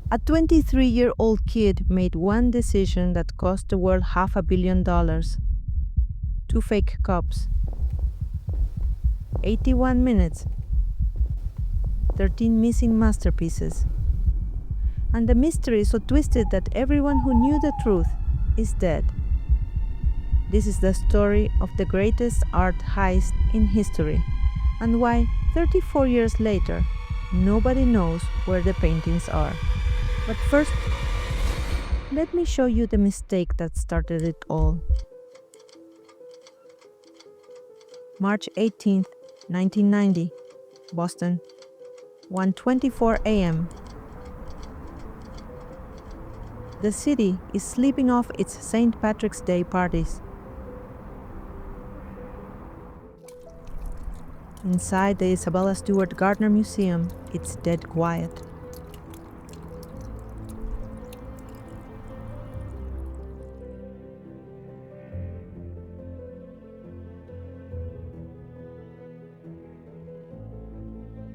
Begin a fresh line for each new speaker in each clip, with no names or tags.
A 23-year-old kid made one decision that cost the world $500 million. 2 fake cops. 81 minutes. 13 missing masterpieces. And the mystery is so twisted that everyone who knew the truth is dead. This is the story of the greatest art heist in history, and why 34 years later, nobody knows where the paintings are. But first, let me show you the mistake that started it all. March 18, 1990, Boston, 1:24 a.m. The city is sleeping off its St. Patrick's Day parties. Inside the Isabella Stewart Gardner Museum, it's dead quiet.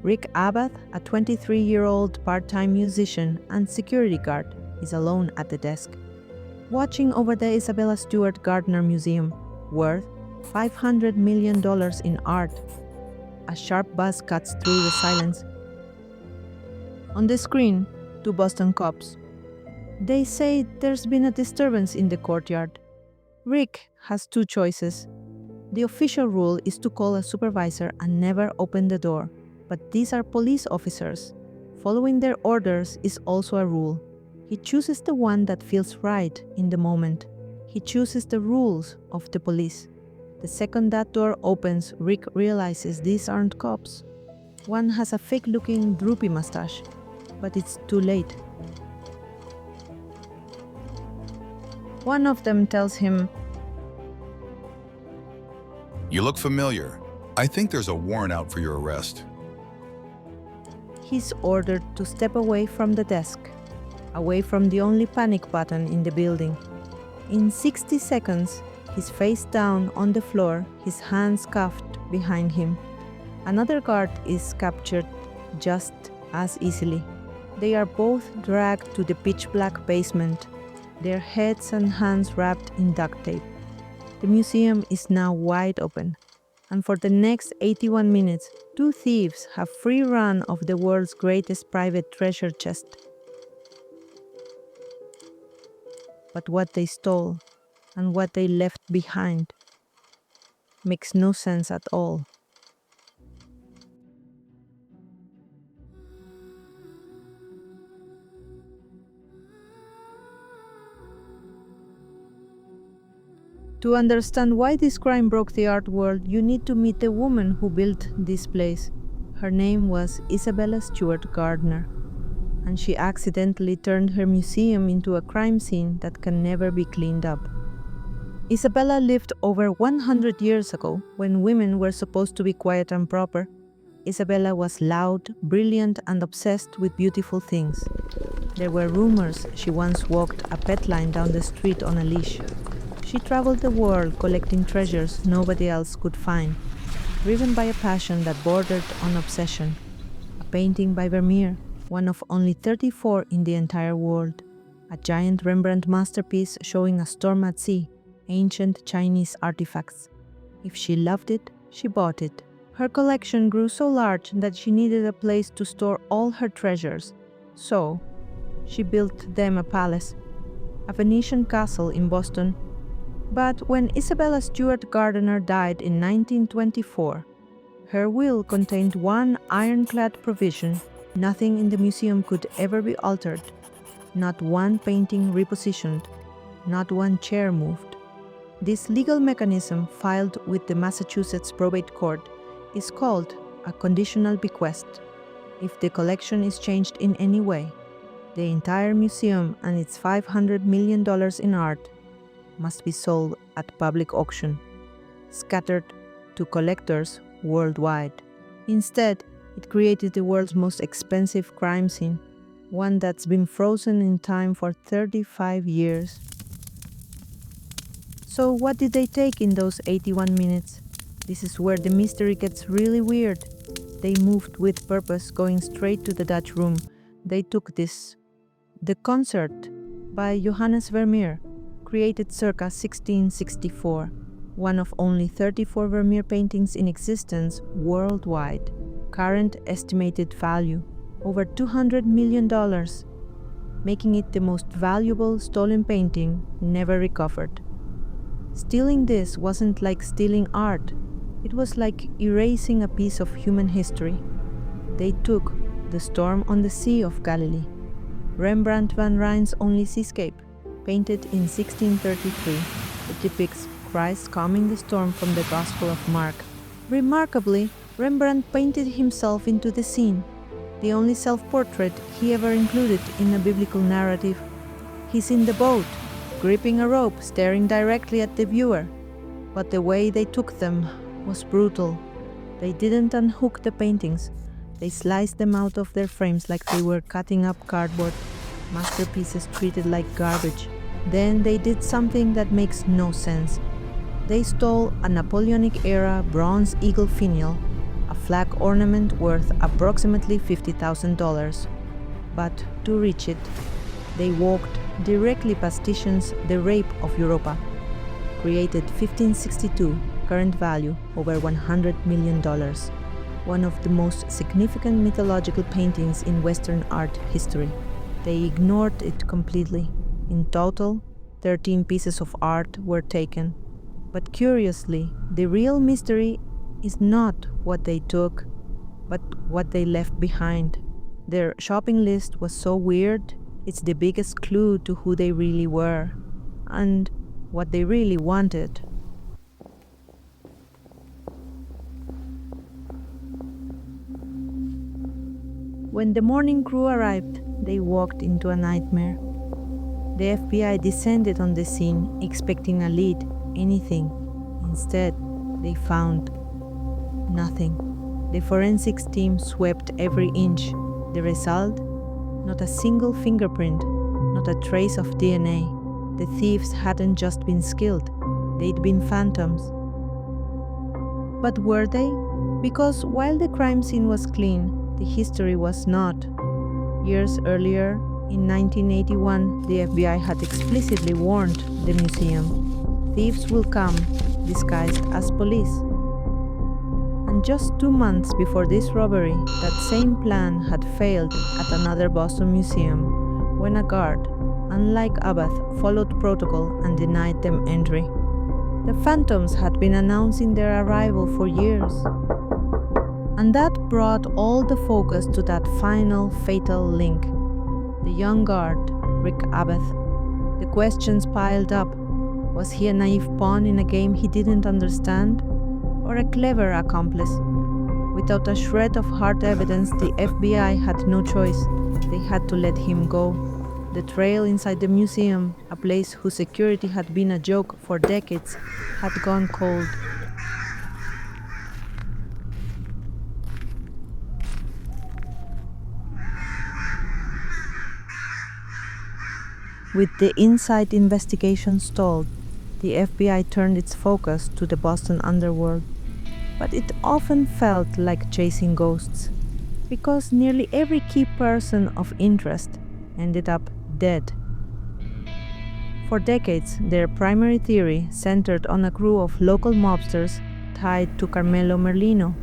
Rick Abath, a 23-year-old part-time musician and security guard, is alone at the desk, watching over the Isabella Stewart Gardner Museum, worth $500 million in art. A sharp buzz cuts through the silence. On the screen, 2 Boston cops. They say there's been a disturbance in the courtyard. Rick has 2 choices. The official rule is to call a supervisor and never open the door, but these are police officers. Following their orders is also a rule. He chooses the one that feels right in the moment. He chooses the rules of the police. The second that door opens, Rick realizes these aren't cops. One has a fake-looking droopy mustache, but it's too late. One of them tells him,
"You look familiar. I think there's a warrant out for your arrest."
He's ordered to step away from the desk, away from the only panic button in the building. In 60 seconds, he's face down on the floor, his hands cuffed behind him. Another guard is captured just as easily. They are both dragged to the pitch-black basement, their heads and hands wrapped in duct tape. The museum is now wide open, and for the next 81 minutes, 2 thieves have free run of the world's greatest private treasure chest. But what they stole and what they left behind makes no sense at all. To understand why this crime broke the art world, you need to meet the woman who built this place. Her name was Isabella Stewart Gardner, and she accidentally turned her museum into a crime scene that can never be cleaned up. Isabella lived over 100 years ago, when women were supposed to be quiet and proper. Isabella was loud, brilliant, and obsessed with beautiful things. There were rumors she once walked a pet line down the street on a leash. She traveled the world collecting treasures nobody else could find, driven by a passion that bordered on obsession. A painting by Vermeer, one of only 34 in the entire world. A giant Rembrandt masterpiece showing a storm at sea, ancient Chinese artifacts. If she loved it, she bought it. Her collection grew so large that she needed a place to store all her treasures. So, she built them a palace, a Venetian castle in Boston. But when Isabella Stewart Gardner died in 1924, her will contained one iron-clad provision: nothing in the museum could ever be altered, not one painting repositioned, not one chair moved. This legal mechanism, filed with the Massachusetts probate court, is called a conditional bequest. If the collection is changed in any way, the entire museum and its $500 million in art must be sold at public auction, scattered to collectors worldwide. Instead, it created the world's most expensive crime scene, one that's been frozen in time for 35 years. So what did they take in those 81 minutes? This is where the mystery gets really weird. They moved with purpose, going straight to the Dutch room. They took this The concert by Johannes Vermeer, created circa 1664, one of only 34 Vermeer paintings in existence worldwide. Current estimated value, over $200 million, making it the most valuable stolen painting never recovered. Stealing this wasn't like stealing art, it was like erasing a piece of human history. They took The Storm on the Sea of Galilee, Rembrandt van Rijn's only seascape, painted in 1633. It depicts Christ calming the storm from the Gospel of Mark. Remarkably, Rembrandt painted himself into the scene, the only self-portrait he ever included in a biblical narrative. He's in the boat, gripping a rope, staring directly at the viewer. But the way they took them was brutal. They didn't unhook the paintings. They sliced them out of their frames like they were cutting up cardboard, masterpieces treated like garbage. Then they did something that makes no sense. They stole a Napoleonic-era bronze eagle finial, a flag ornament worth approximately $50,000. But to reach it, they walked directly past Titian's The Rape of Europa, created 1562, current value over $100 million. One of the most significant mythological paintings in Western art history. They ignored it completely. In total, 13 pieces of art were taken. But curiously, the real mystery is not what they took, but what they left behind. Their shopping list was so weird, it's the biggest clue to who they really were and what they really wanted. When the morning crew arrived, they walked into a nightmare. The FBI descended on the scene, expecting a lead, anything. Instead, they found nothing. The forensics team swept every inch. The result? Not a single fingerprint, not a trace of DNA. The thieves hadn't just been skilled, they'd been phantoms. But were they? Because while the crime scene was clean, the history was not. Years earlier, in 1981, the FBI had explicitly warned the museum, thieves will come, disguised as police. And just 2 months before this robbery, that same plan had failed at another Boston museum, when a guard, unlike Abath, followed protocol and denied them entry. The phantoms had been announcing their arrival for years. And that brought all the focus to that final fatal link. The young guard, Rick Abath. The questions piled up. Was he a naive pawn in a game he didn't understand? Or a clever accomplice? Without a shred of hard evidence, the FBI had no choice. They had to let him go. The trail inside the museum, a place whose security had been a joke for decades, had gone cold. With the inside investigation stalled, the FBI turned its focus to the Boston underworld. But it often felt like chasing ghosts, because nearly every key person of interest ended up dead. For decades, their primary theory centered on a crew of local mobsters tied to Carmelo Merlino.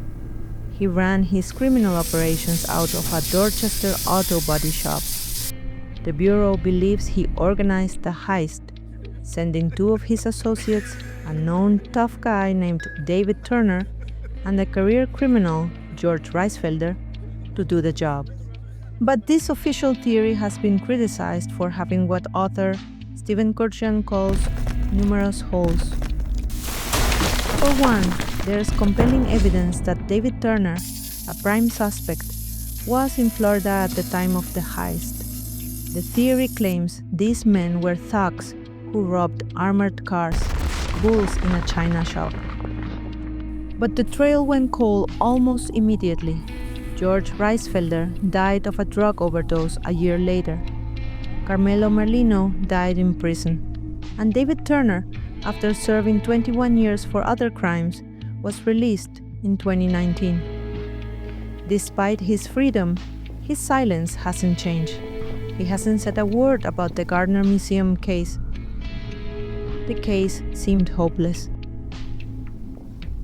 He ran his criminal operations out of a Dorchester auto body shop. The Bureau believes he organized the heist, sending 2 of his associates, a known tough guy named David Turner and a career criminal, George Reisfelder, to do the job. But this official theory has been criticized for having what author Stephen Kurtian calls numerous holes. For one, there is compelling evidence that David Turner, a prime suspect, was in Florida at the time of the heist. The theory claims these men were thugs who robbed armored cars, bulls in a china shop. But the trail went cold almost immediately. George Reisfelder died of a drug overdose a year later. Carmelo Merlino died in prison. And David Turner, after serving 21 years for other crimes, was released in 2019. Despite his freedom, his silence hasn't changed. He hasn't said a word about the Gardner Museum case. The case seemed hopeless.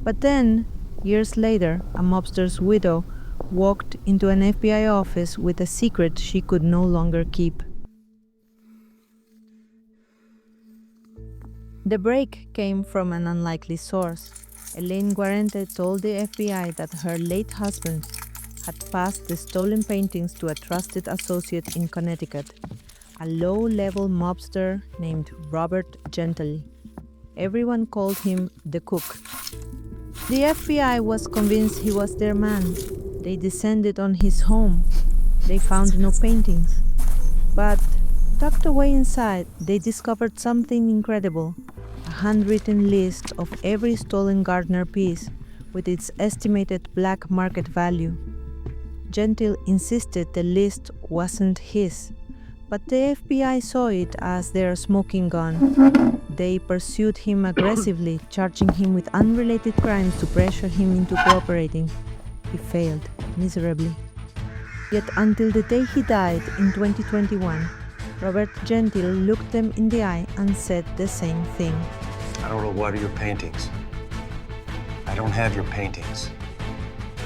But then, years later, a mobster's widow walked into an FBI office with a secret she could no longer keep. The break came from an unlikely source. Elaine Guarente told the FBI that her late husband had passed the stolen paintings to a trusted associate in Connecticut, a low-level mobster named Robert Gentile. Everyone called him the Cook. The FBI was convinced he was their man. They descended on his home. They found no paintings. But tucked away inside, they discovered something incredible, a handwritten list of every stolen Gardner piece with its estimated black market value. Gentile insisted the list wasn't his, but the FBI saw it as their smoking gun. They pursued him aggressively, charging him with unrelated crimes to pressure him into cooperating. He failed miserably. Yet until the day he died in 2021, Robert Gentile looked them in the eye and said the same thing.
I don't know what are your paintings. I don't have your paintings.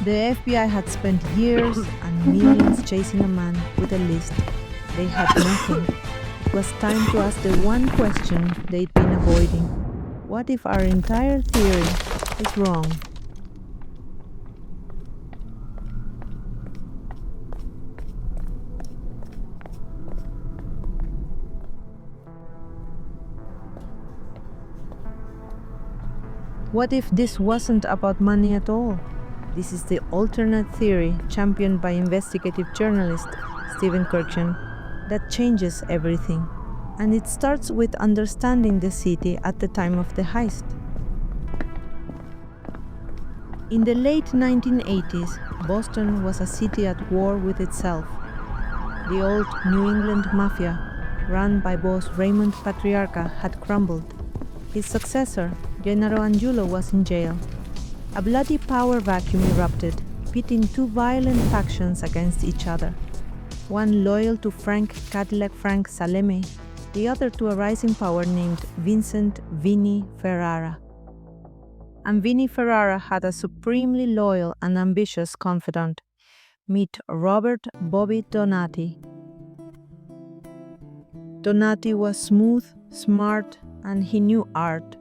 The FBI had spent years and millions chasing a man with a list. They had nothing. It was time to ask the one question they'd been avoiding. What if our entire theory is wrong? What if this wasn't about money at all? This is the alternate theory championed by investigative journalist Stephen Kirkman that changes everything. And it starts with understanding the city at the time of the heist. In the late 1980s, Boston was a city at war with itself. The old New England Mafia, run by boss Raymond Patriarca, had crumbled. His successor, Gennaro Angiulo, was in jail. A bloody power vacuum erupted, pitting two violent factions against each other. One loyal to Frank Cadillac Frank Salemme, the other to a rising power named Vincent Vinnie Ferrara. And Vinnie Ferrara had a supremely loyal and ambitious confidant. Meet Robert Bobby Donati. Donati was smooth, smart, and he knew art.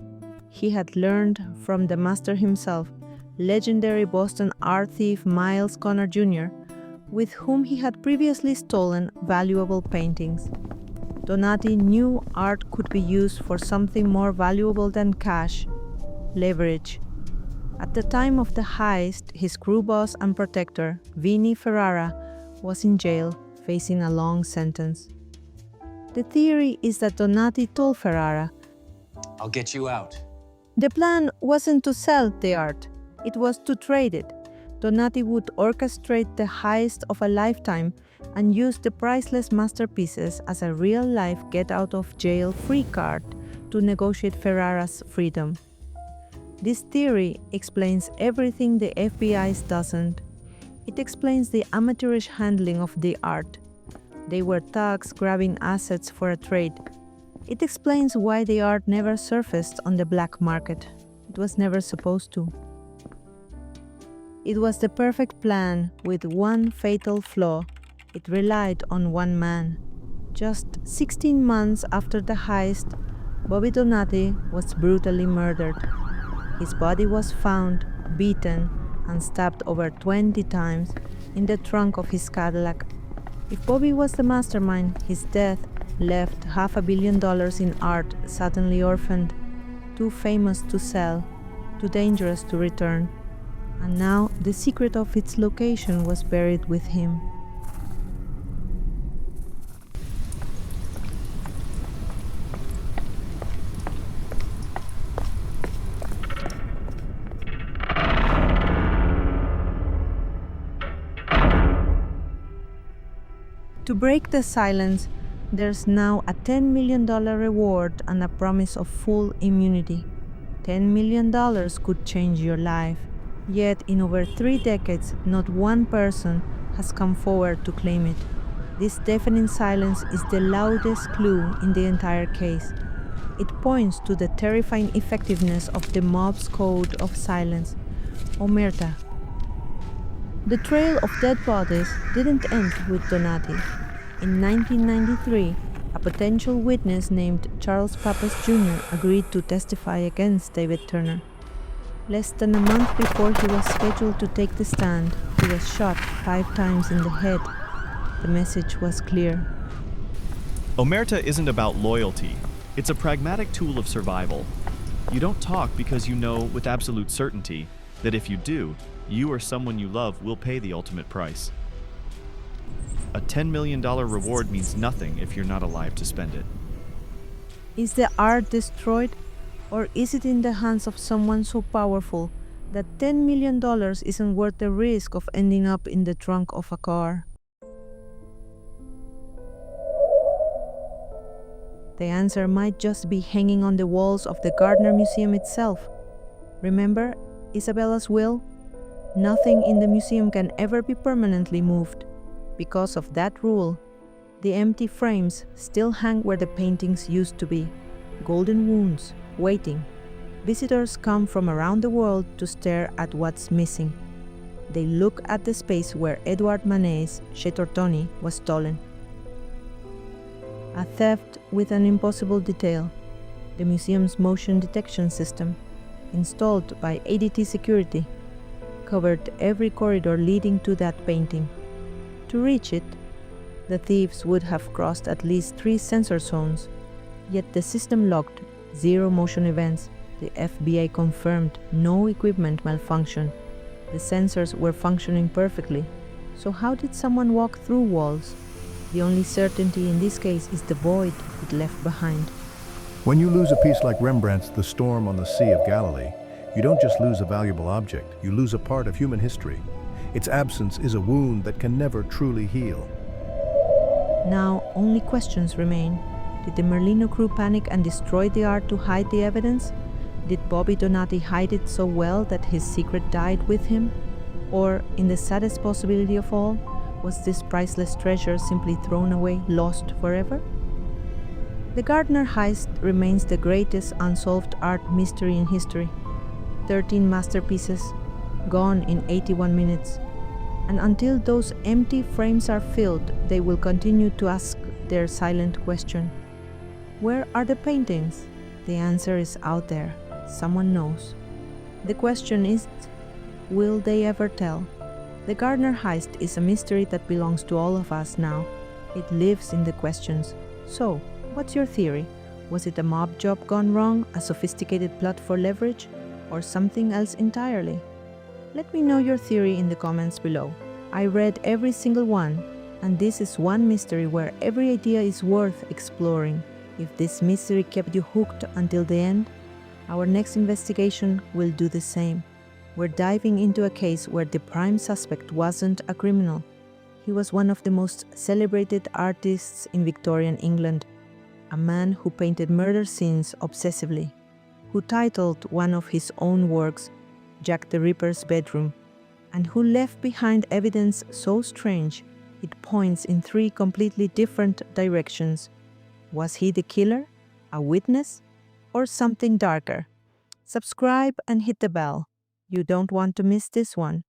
He had learned from the master himself, legendary Boston art thief Miles Connor Jr., with whom he had previously stolen valuable paintings. Donati knew art could be used for something more valuable than cash: leverage. At the time of the heist, his crew boss and protector, Vinnie Ferrara, was in jail, facing a long sentence. The theory is that Donati told Ferrara,
I'll get you out.
The plan wasn't to sell the art, it was to trade it. Donati would orchestrate the heist of a lifetime and use the priceless masterpieces as a real-life get-out-of-jail-free card to negotiate Ferrara's freedom. This theory explains everything the FBI doesn't. It explains the amateurish handling of the art. They were thugs grabbing assets for a trade. It explains why the art never surfaced on the black market. It was never supposed to. It was the perfect plan with one fatal flaw. It relied on one man. Just 16 months after the heist, Bobby Donati was brutally murdered. His body was found, beaten, and stabbed over 20 times in the trunk of his Cadillac. If Bobby was the mastermind, his death left $500 million in art suddenly orphaned, too famous to sell, too dangerous to return. And now the secret of its location was buried with him. To break the silence, there's now a $10 million reward and a promise of full immunity. $10 million could change your life. Yet in over 3 decades, not one person has come forward to claim it. This deafening silence is the loudest clue in the entire case. It points to the terrifying effectiveness of the mob's code of silence, Omertà. The trail of dead bodies didn't end with Donati. In 1993, a potential witness named Charles Pappas Jr. agreed to testify against David Turner. Less than a month before he was scheduled to take the stand, he was shot 5 times in the head. The message was clear.
Omertà isn't about loyalty. It's a pragmatic tool of survival. You don't talk because you know with absolute certainty that if you do, you or someone you love will pay the ultimate price. A $10 million reward means nothing if you're not alive to spend it.
Is the art destroyed, or is it in the hands of someone so powerful that $10 million isn't worth the risk of ending up in the trunk of a car? The answer might just be hanging on the walls of the Gardner Museum itself. Remember Isabella's will? Nothing in the museum can ever be permanently moved. Because of that rule, the empty frames still hang where the paintings used to be, golden wounds, waiting. Visitors come from around the world to stare at what's missing. They look at the space where Edouard Manet's Chez Tortoni was stolen. A theft with an impossible detail. The museum's motion detection system, installed by ADT Security, covered every corridor leading to that painting. To reach it, the thieves would have crossed at least 3 sensor zones, yet the system logged 0 motion events. The FBI confirmed no equipment malfunction. The sensors were functioning perfectly. So how did someone walk through walls? The only certainty in this case is the void it left behind.
When you lose a piece like Rembrandt's The Storm on the Sea of Galilee, you don't just lose a valuable object, you lose a part of human history. Its absence is a wound that can never truly heal.
Now, only questions remain. Did the Merlino crew panic and destroy the art to hide the evidence? Did Bobby Donati hide it so well that his secret died with him? Or, in the saddest possibility of all, was this priceless treasure simply thrown away, lost forever? The Gardner heist remains the greatest unsolved art mystery in history. 13 masterpieces, gone in 81 minutes. And until those empty frames are filled, they will continue to ask their silent question. Where are the paintings? The answer is out there. Someone knows. The question is, will they ever tell? The Gardner heist is a mystery that belongs to all of us now. It lives in the questions. So, what's your theory? Was it a mob job gone wrong, a sophisticated plot for leverage, or something else entirely? Let me know your theory in the comments below. I read every single one, and this is one mystery where every idea is worth exploring. If this mystery kept you hooked until the end, our next investigation will do the same. We're diving into a case where the prime suspect wasn't a criminal. He was one of the most celebrated artists in Victorian England, a man who painted murder scenes obsessively, who titled one of his own works Jack the Ripper's Bedroom, and who left behind evidence so strange it points in 3 completely different directions. Was he the killer, a witness, or something darker? Subscribe and hit the bell. You don't want to miss this one.